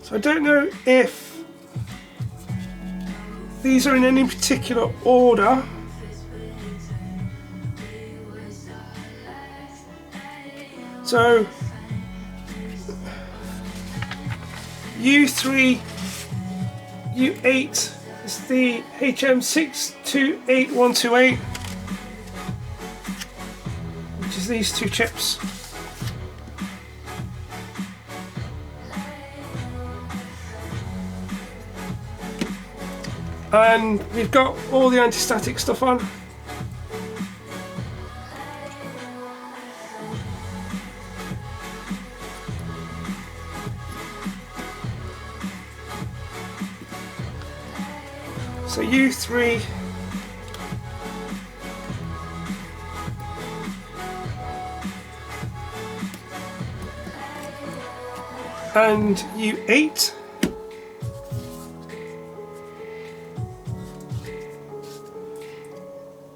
So I don't know if these are in any particular order. So U3, U8 is the HM628128, which is these two chips. And we've got all the anti-static stuff on. So U3 and U8.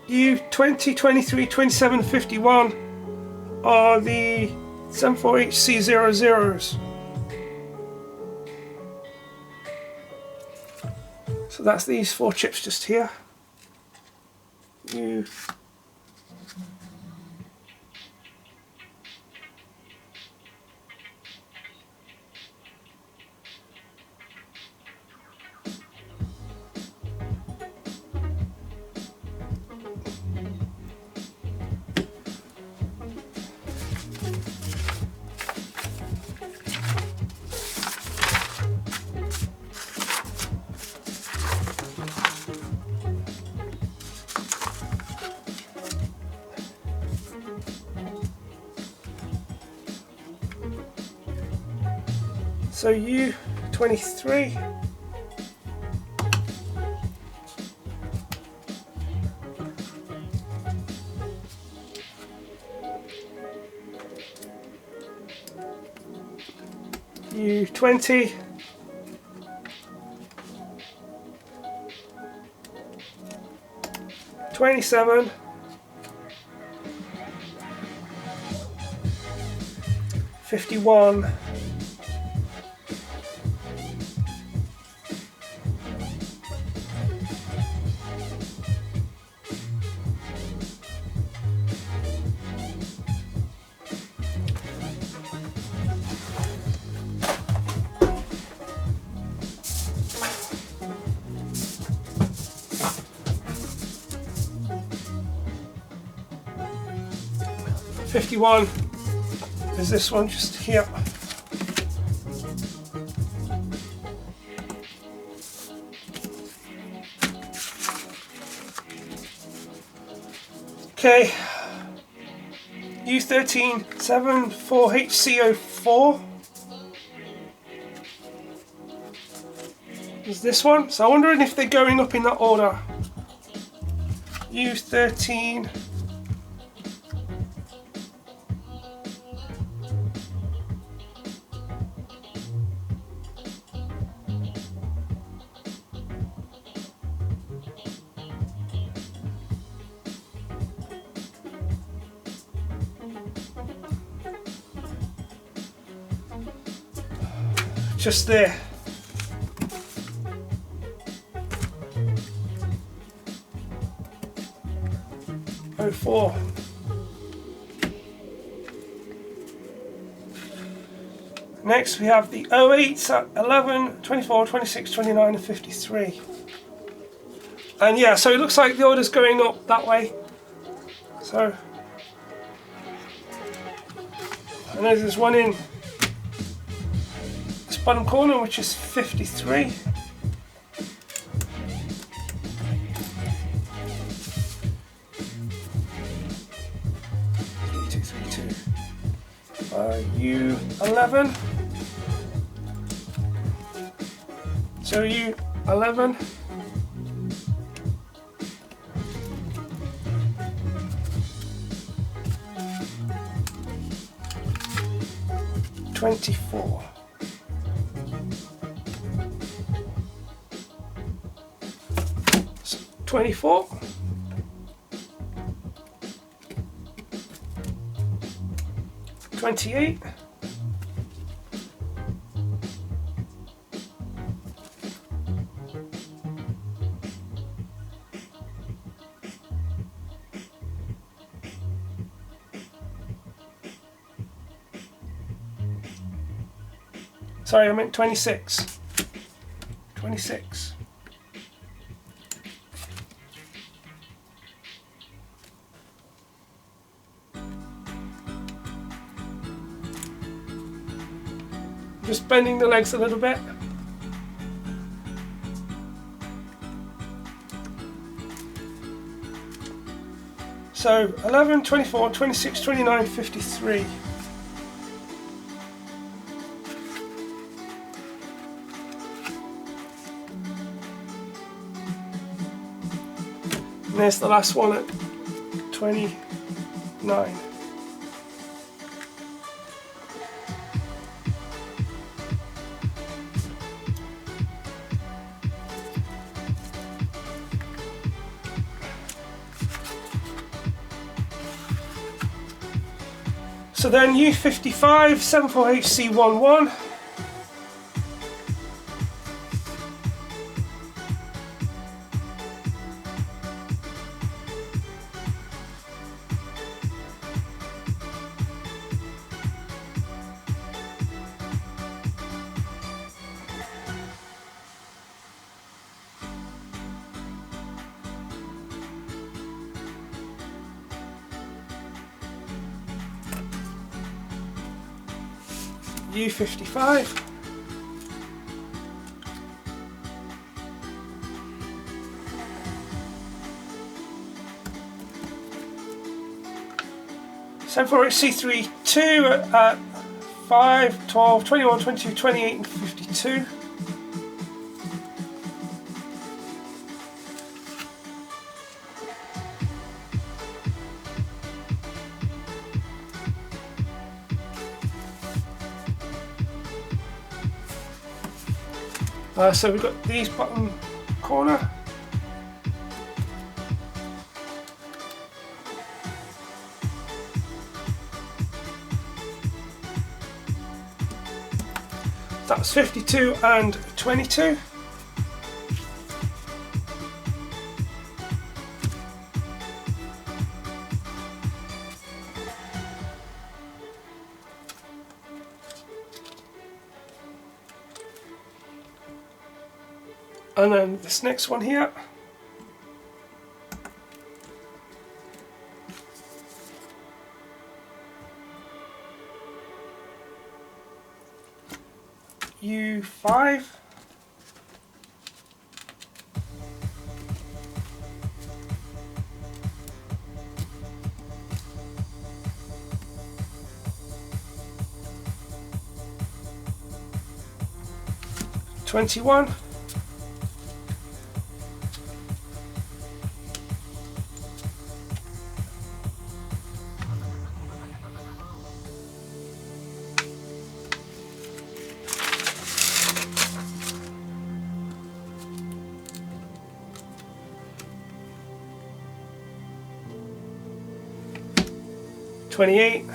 U20, 23, 27, 51 are the 74HC00s. So that's these four chips just here. So U23 U20 27 51 51 is this one just here. Okay, U13 74HC04 is this one. So I'm wondering if they're going up in that order. U13 just there. Oh, 04. Next we have the 08s at 11, 24, 26, 29 and 53. And yeah, so it looks like the order's going up that way. So I know there's one in this bottom corner which is 53. U11. So U11. $24. So 24. 28. Sorry, I meant 26. 26. Just bending the legs a little bit. So 11, 24, 26, 29, 53. And there's the last one at 29. So then U55, 74HC11. U55. So for C3, 2 at 5, 12, 21, 22, 28 and 52. So we've got these bottom corner. That's 52 and 22. And then this next one here. U5. '21. '28.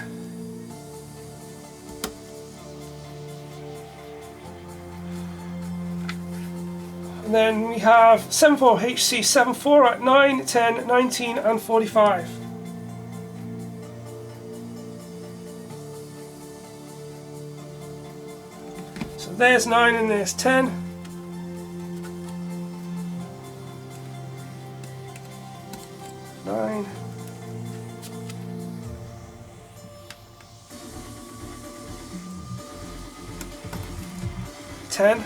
And then we have 74HC74 at 9, 10, 19 and 45. So there's 9 and there's 10. Nine. 10,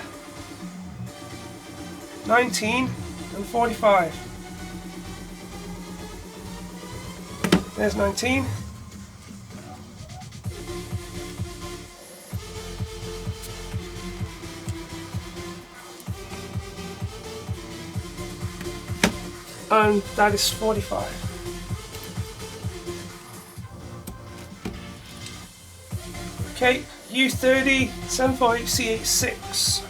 19 and 45. There's 19. And that is 45. Okay, U30, 74HC86.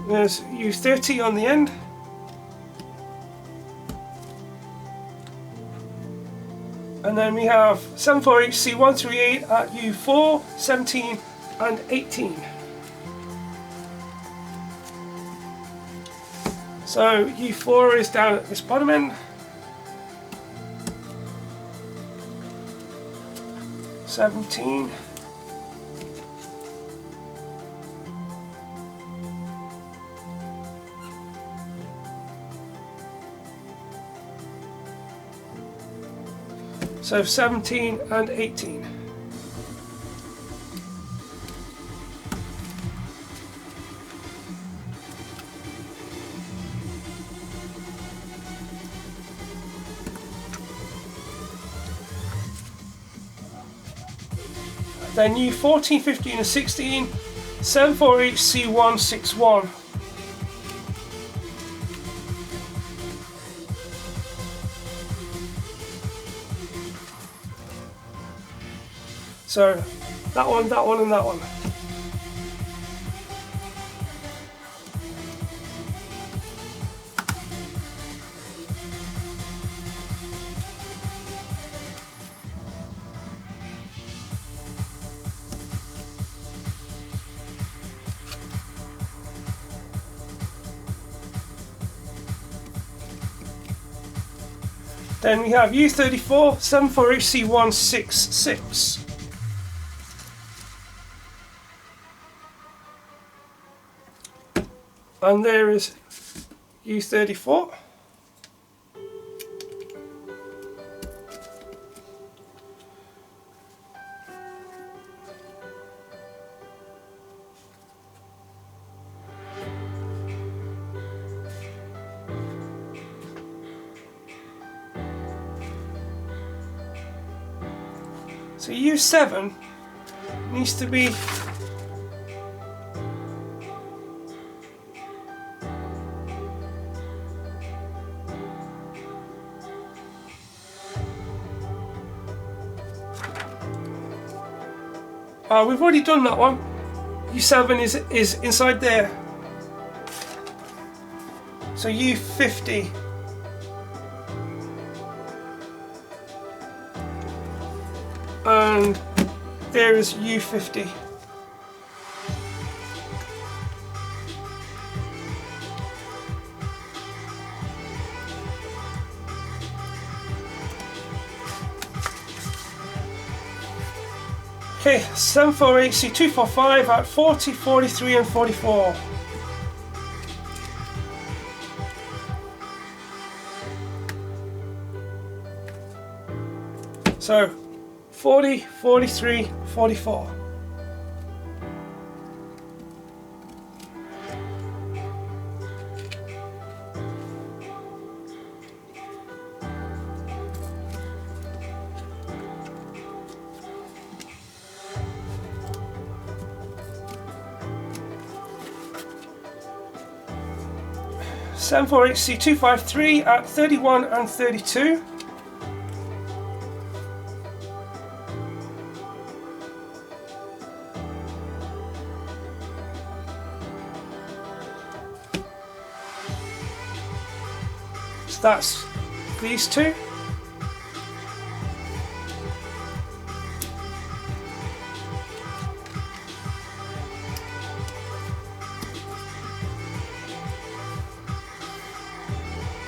There's U30 on the end. And then we have 74HC138 at U4, 17 and 18. So U4 is down at this bottom end. 17. So 17 and 18. Then U 14, 15 and 16, 7 4 each, C1, 6 1. So that one, and that one. Then we have U34, 7 4 each, C1, 6 6. And there is U34. So U7 needs to be we've already done that one. U7 is inside there. So U50. And there is U50. Okay, 7 4 8 C 2 4 5 at 40, 43 and 44. So 40, 43, 44. Seven four H C 253 at 31 and 32. So that's these two.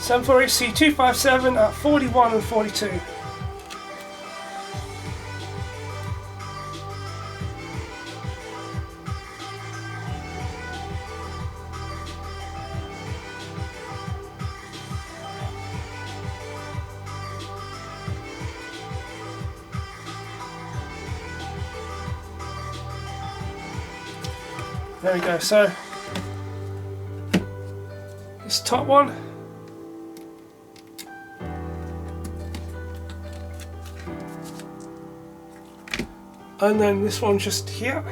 Seven four HC 257 at 41 and 42. There we go. So this top one. And then this one just here.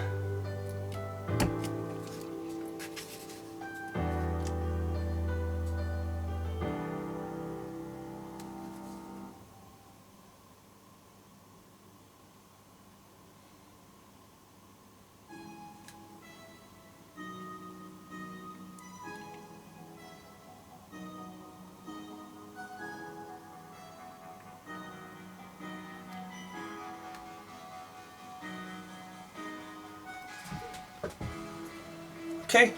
Okay,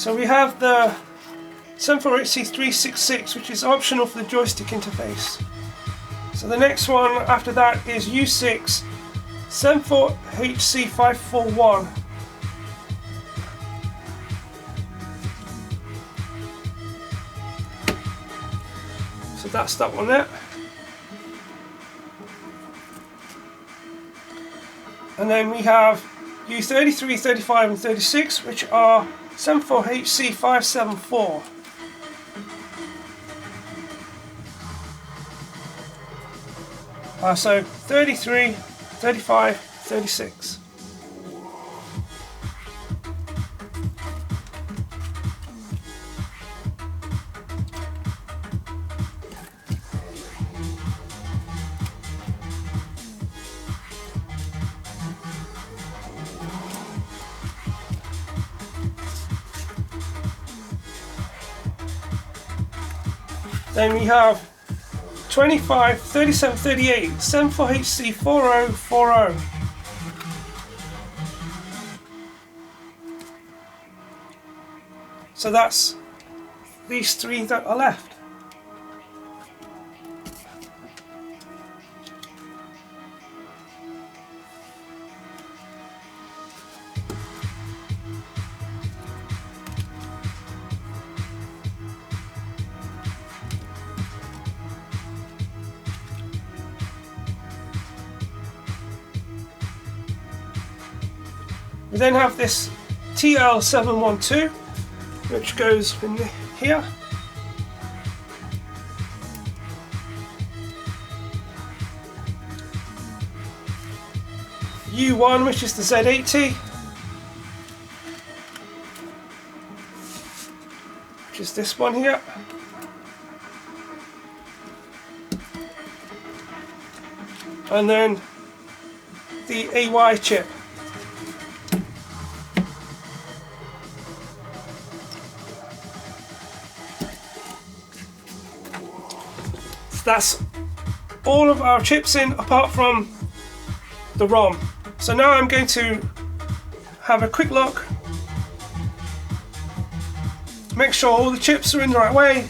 So we have the 74HC366, which is optional for the joystick interface. So the next one after that is U6 74HC541. So that's that one there. And then we have U33, 35 and 36, which are 74HC574. So 33, 35, 36. Then we have 25, 37, 38, 74HC4040. So that's these three that are left. We then have this TL712, which goes in here. U1, which is the Z80, which is this one here. And then the AY chip. That's all of our chips in apart from the ROM. So now I'm going to have a quick look, make sure all the chips are in the right way.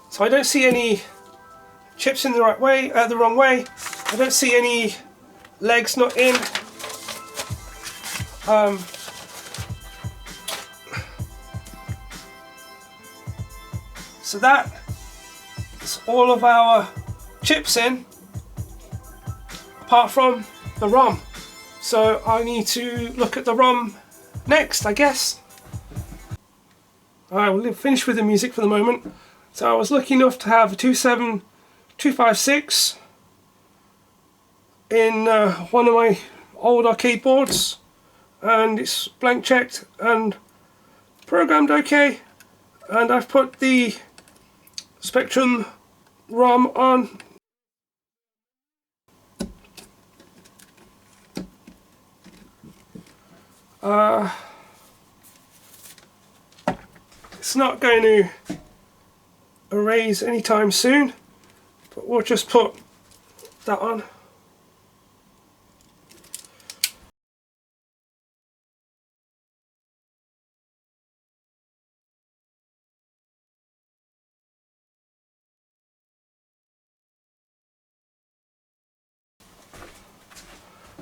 So I don't see any chips in the right way, the wrong way. I don't see any legs not in. So that is all of our chips in, apart from the ROM. So I need to look at the ROM next, I guess. Alright, we'll finish with the music for the moment. So I was lucky enough to have a 27256 in one of my old arcade boards, and it's blank checked and programmed okay, and I've put the Spectrum ROM on. It's not going to erase anytime soon, but we'll just put that on.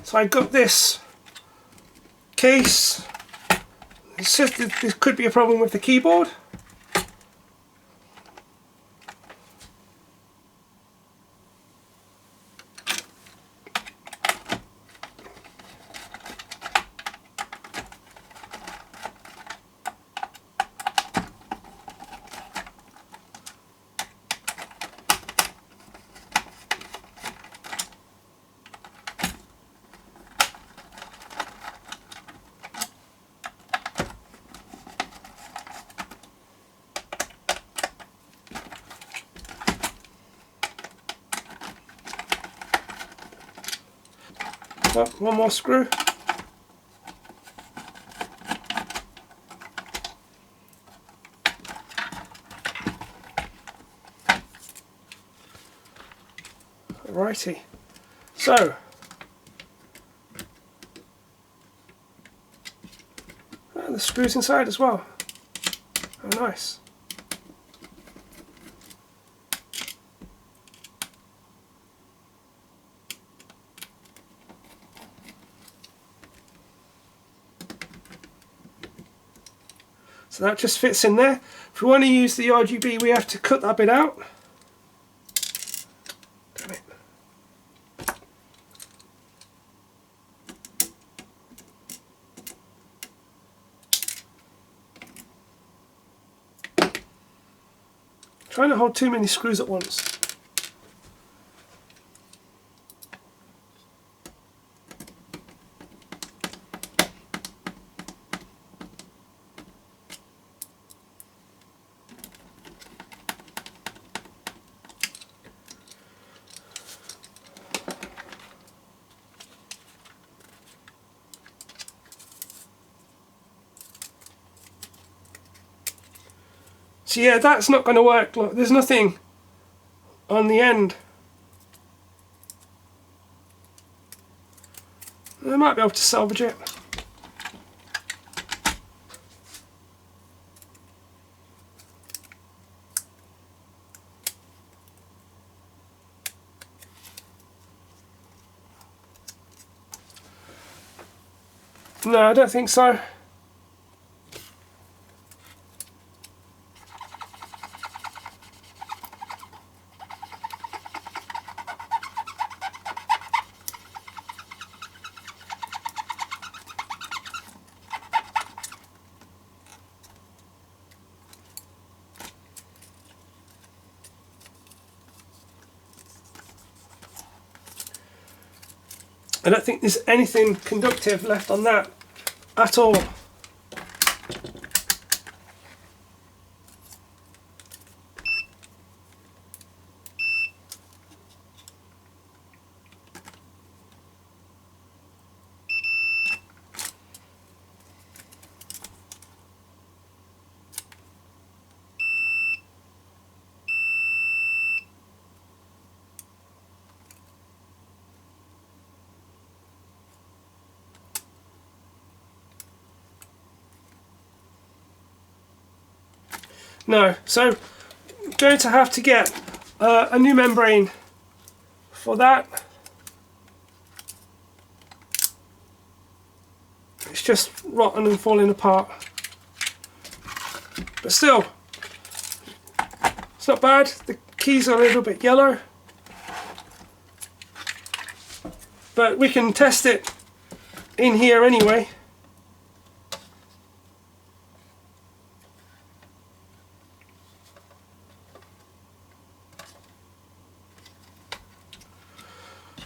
So I got this case. It says that there could be a problem with the keyboard. Oh, one more screw. Alrighty. So, the screws inside as well. Oh, nice. So that just fits in there. If we want to use the RGB, we have to cut that bit out. Damn it. Trying to hold too many screws at once. So yeah, that's not going to work. Look, there's nothing on the end. I might be able to salvage it. No, I don't think so. I don't think there's anything conductive left on that at all. No, so I'm going to have to get a new membrane for that. It's just rotten and falling apart. But still, it's not bad. The keys are a little bit yellow. But we can test it in here anyway.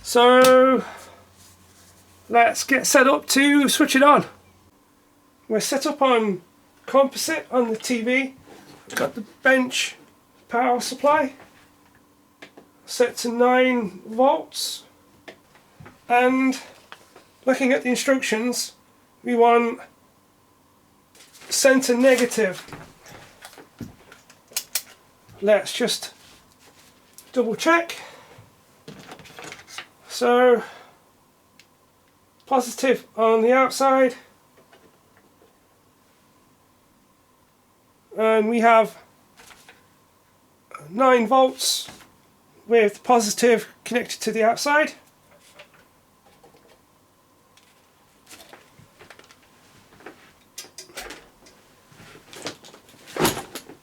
So let's get set up to switch it on. We're set up on composite on the TV. We've got the bench power supply set to 9 volts, and looking at the instructions, we want center negative. Let's just double check. So positive on the outside, and we have 9 volts with positive connected to the outside.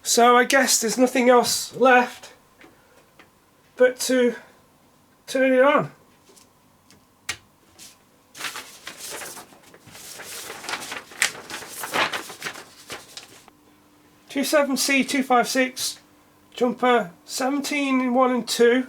So I guess there's nothing else left but to turn it on. C256 jumper 17 in 1 and 2.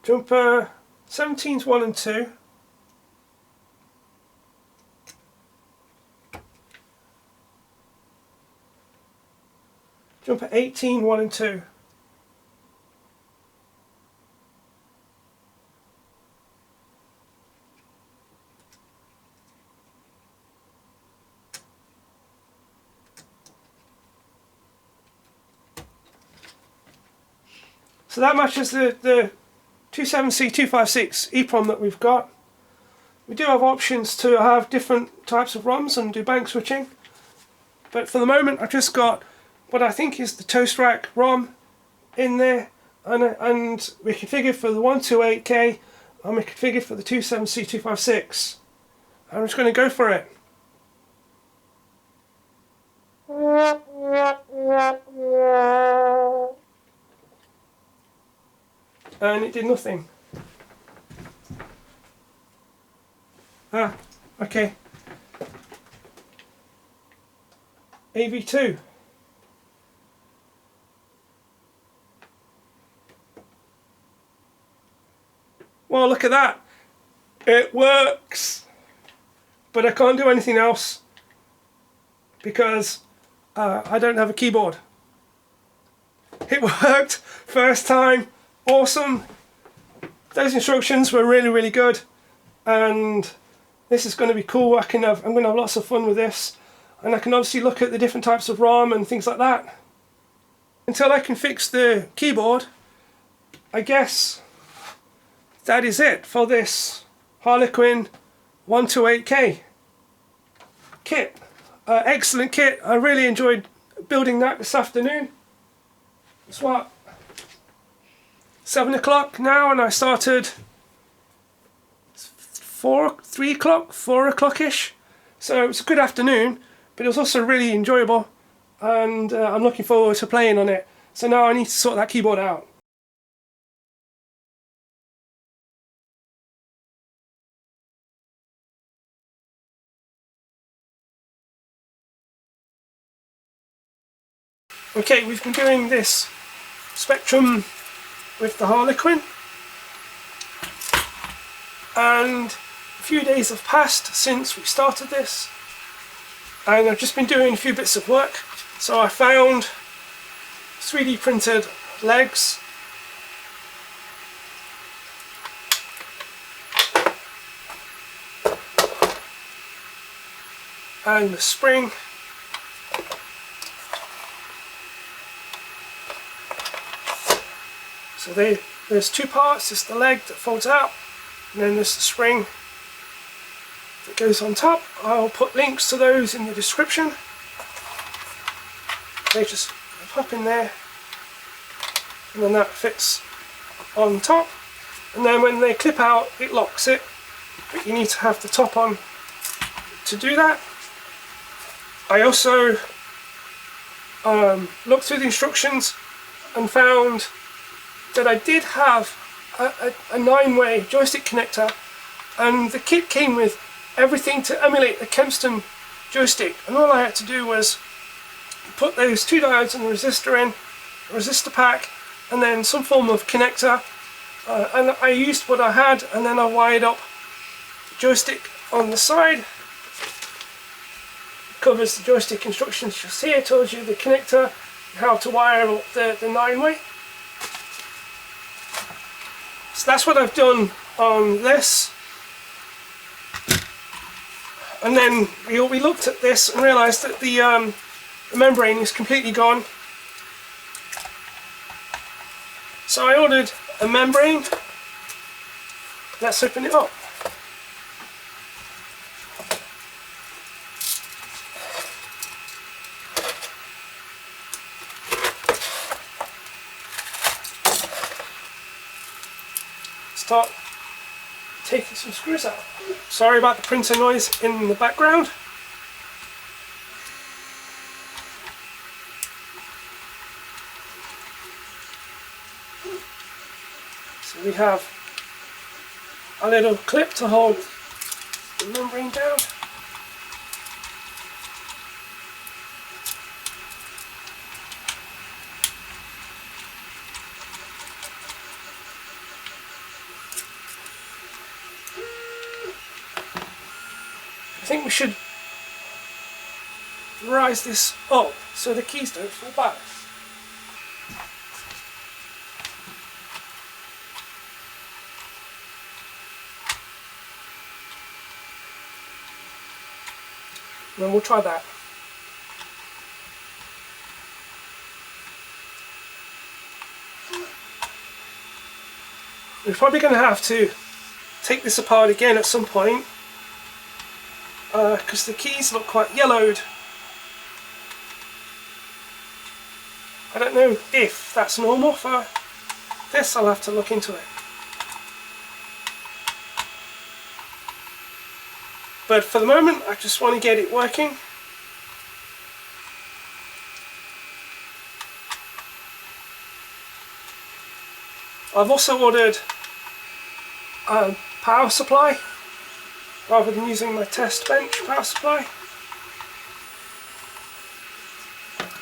Jumper 17's 1 and 2. Jumper 18, 1 and 2. So that matches the 27C256 EEPROM that we've got. We do have options to have different types of ROMs and do bank switching. But for the moment I've just got what I think is the toast rack ROM in there, and we configured for the 128K and we configured for the 27C256. I'm just going to go for it. And it did nothing. Ah, okay. AV2. Well, look at that. It works. But I can't do anything else because I don't have a keyboard. It worked first time. Awesome. Those instructions were really good, and this is going to be cool. I'm going to have lots of fun with this, and I can obviously look at the different types of ROM and things like that. Until I can fix the keyboard, I guess that is it for this Harlequin 128K kit. Excellent kit. I really enjoyed building that this afternoon. It's what, 7 o'clock now, and I started 3 o'clock, 4 o'clock-ish. So it was a good afternoon, but it was also really enjoyable, and I'm looking forward to playing on it. So now I need to sort that keyboard out. Okay, we've been doing this Spectrum with the Harlequin, and a few days have passed since we started this, and I've just been doing a few bits of work. So I found 3D printed legs, and the spring. So there's two parts. There's the leg that folds out, and then there's the spring that goes on top. I'll put links to those in the description. They just pop in there, and then that fits on top. And then when they clip out, it locks it. But you need to have the top on to do that. I also looked through the instructions and found that I did have a 9-way joystick connector, and the kit came with everything to emulate a Kempston joystick, and all I had to do was put those 2 diodes and a resistor in, a resistor pack, and then some form of connector, and I used what I had, and then I wired up the joystick on the side. It covers the joystick instructions just here, tells you the connector, how to wire up the 9-way. So that's what I've done on this. And then we looked at this and realised that the membrane is completely gone. So I ordered a membrane. Let's open it up. Start taking some screws out. Sorry about the printer noise in the background. So we have a little clip to hold the membrane down. I think we should rise this up so the keys don't fall back. And then we'll try that. We're probably going to have to take this apart again at some point because the keys look quite yellowed. I don't know if that's normal for this, I'll have to look into it. But for the moment, I just want to get it working. I've also ordered a power supply rather than using my test bench power supply.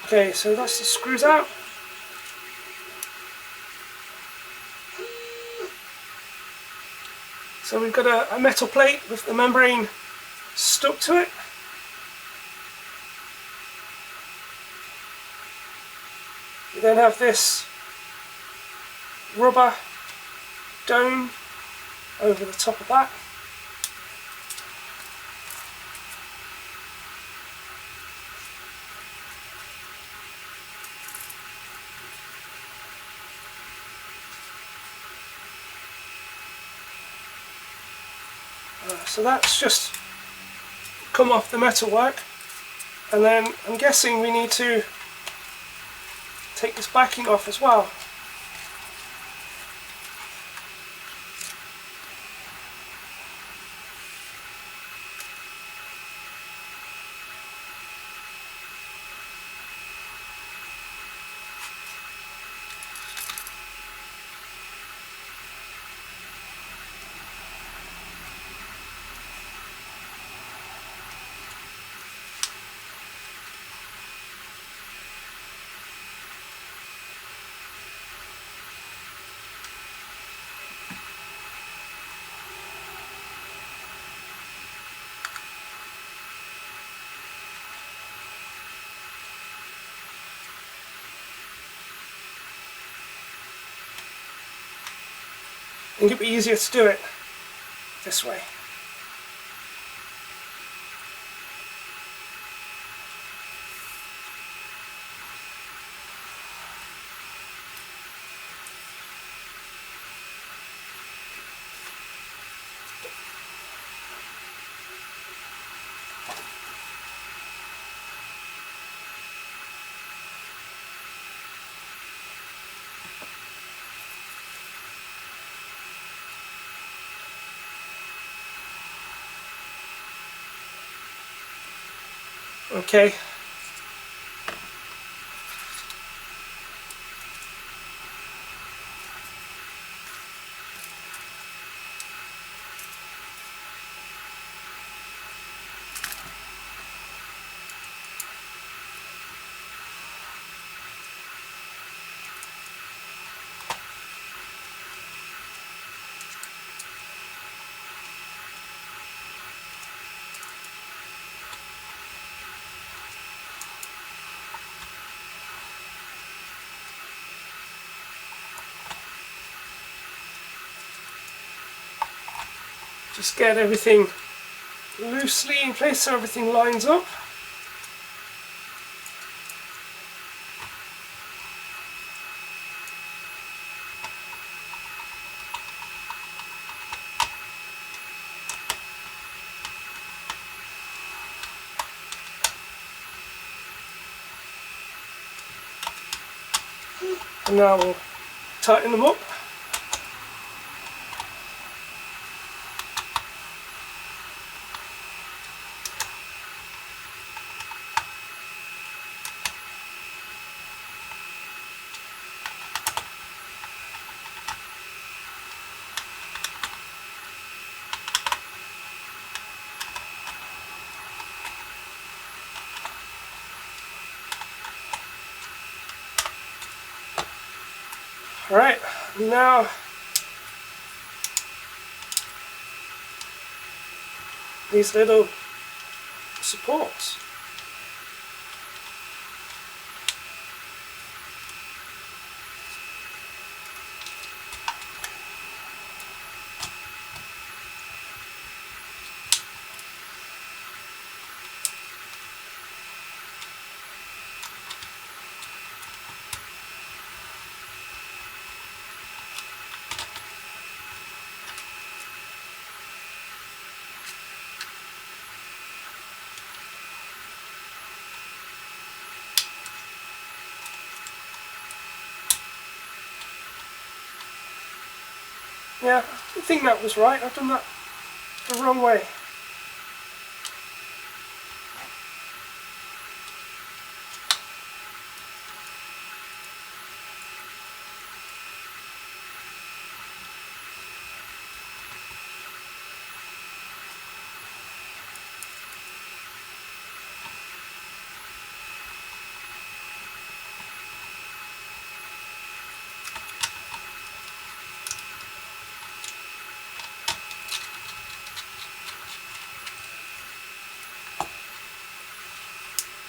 Okay, so that's the screws out. So we've got a metal plate with the membrane stuck to it. We then have this rubber dome over the top of that. So that's just come off the metalwork, and then I'm guessing we need to take this backing off as well. I think it'd be easier to do it this way. Okay. Just get everything loosely in place so everything lines up. And now we'll tighten them up. Alright, now these little supports. Yeah, I think that was right. I've done that the wrong way.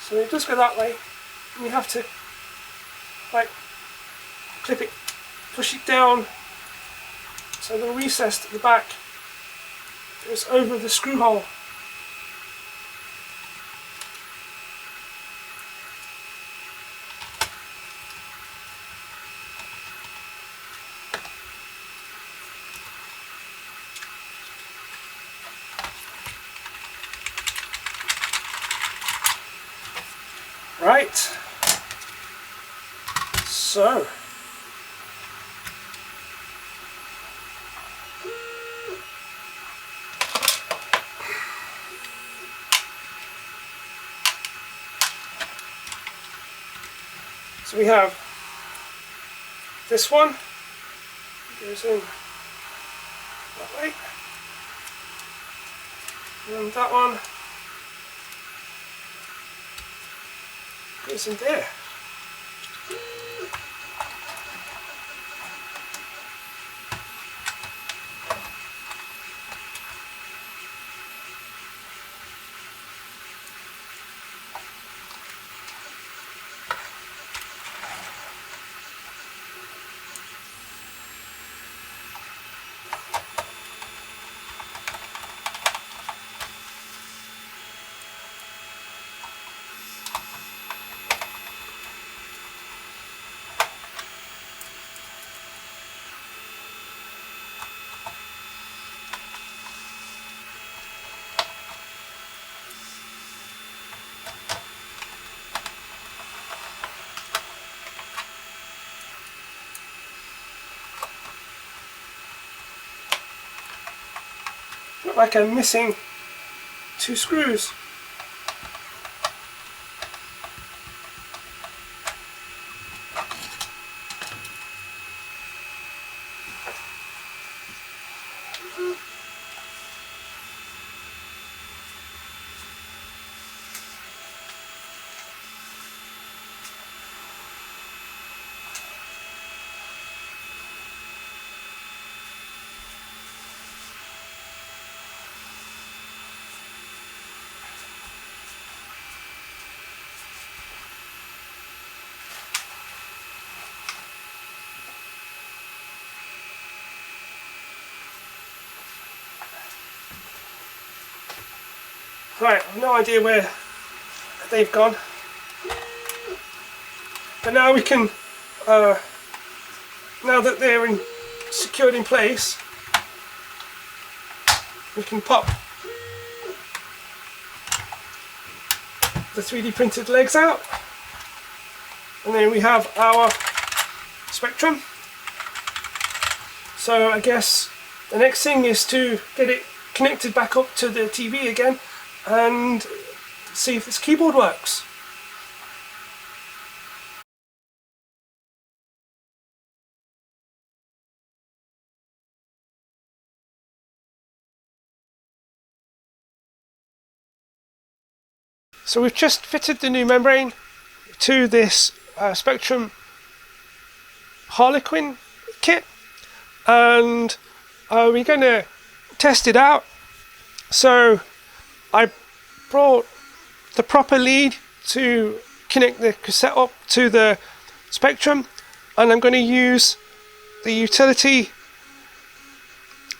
So it does go that way, and you have to like clip it, push it down so the recess at the back goes over the screw hole. Right, so we have this one, goes in that way, and that one goes in there. Look like I'm missing 2 screws. Right, I've no idea where they've gone. But now we can, now that they're secured in place, we can pop the 3D printed legs out, and then we have our Spectrum. So I guess the next thing is to get it connected back up to the TV again and see if this keyboard works. So we've just fitted the new membrane to this Spectrum Harlequin kit, and we're going to test it out. So I brought the proper lead to connect the cassette up to the Spectrum, and I'm going to use the utility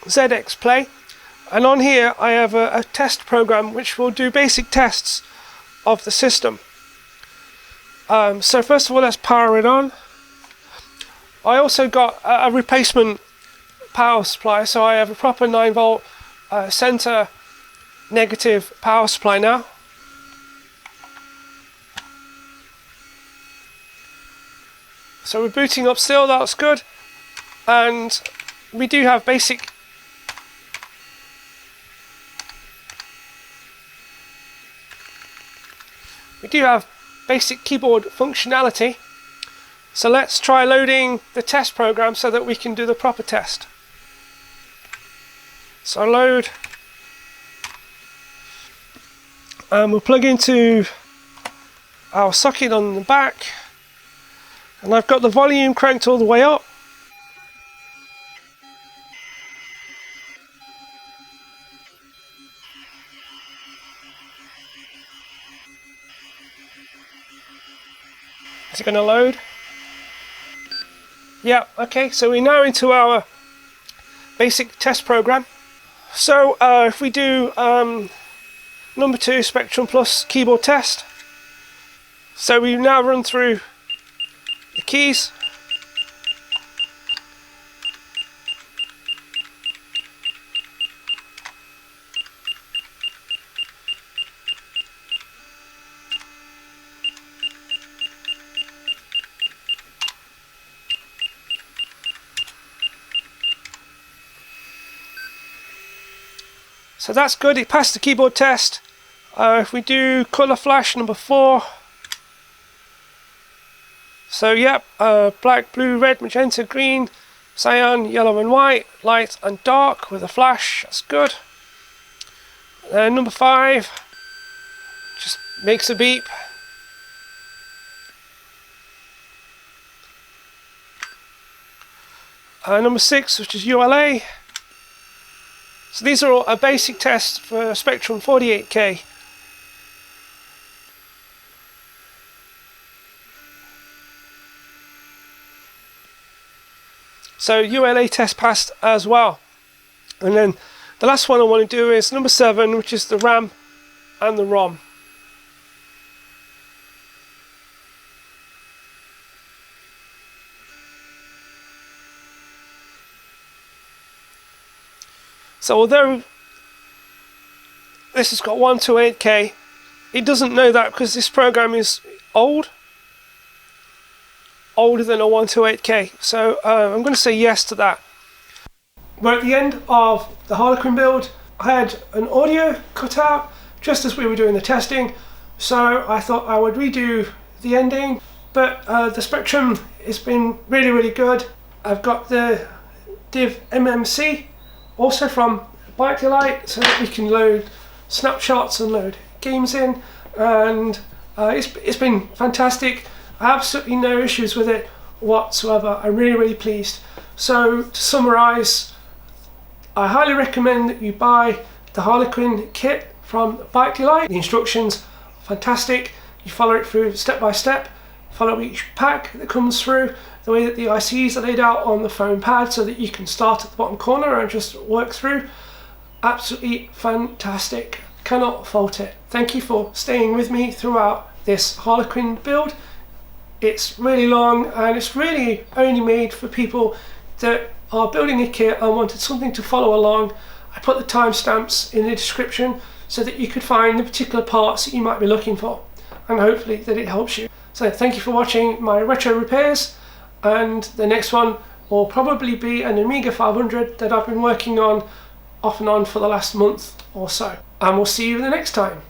ZXplay, and on here I have a test program which will do basic tests of the system. So first of all, let's power it on. I also got a replacement power supply, so I have a proper 9-volt center negative power supply now. So we're booting up still, that's good. And we do have basic keyboard functionality. So let's try loading the test program so that we can do the proper test. So load, and we'll plug into our socket on the back, and I've got the volume cranked all the way up. Is it going to load? Yeah, okay, so we're now into our basic test program. So if we do number 2 Spectrum Plus keyboard test, so we now run through the keys. So that's good, it passed the keyboard test. If we do colour flash number 4, so yep, black, blue, red, magenta, green, cyan, yellow and white, light and dark with a flash, that's good. Number 5, just makes a beep. Number 6, which is ULA. So these are all a basic test for Spectrum 48K. So ULA test passed as well. And then the last one I want to do is number 7, which is the RAM and the ROM. So although this has got 128K, it doesn't know that because this program is older than a 128K. So I'm going to say yes to that. We're at the end of the Harlequin build. I had an audio cut out just as we were doing the testing, so I thought I would redo the ending. But the Spectrum has been really good. I've got the div MMC also from Bike Delight, so that we can load snapshots and load games in, and it's been fantastic. Absolutely no issues with it whatsoever. I'm really pleased. So to summarize, I highly recommend that you buy the Harlequin kit from Bike Delight. The instructions are fantastic. You follow it through step by step, follow each pack that comes through, the way that the ICs are laid out on the foam pad so that you can start at the bottom corner and just work through. Absolutely fantastic. Cannot fault it. Thank you for staying with me throughout this Harlequin build. It's really long and it's really only made for people that are building a kit and wanted something to follow along. I put the timestamps in the description so that you could find the particular parts that you might be looking for, and hopefully that it helps you. So thank you for watching my retro repairs, and the next one will probably be an Amiga 500 that I've been working on off and on for the last month or so. And we'll see you the next time.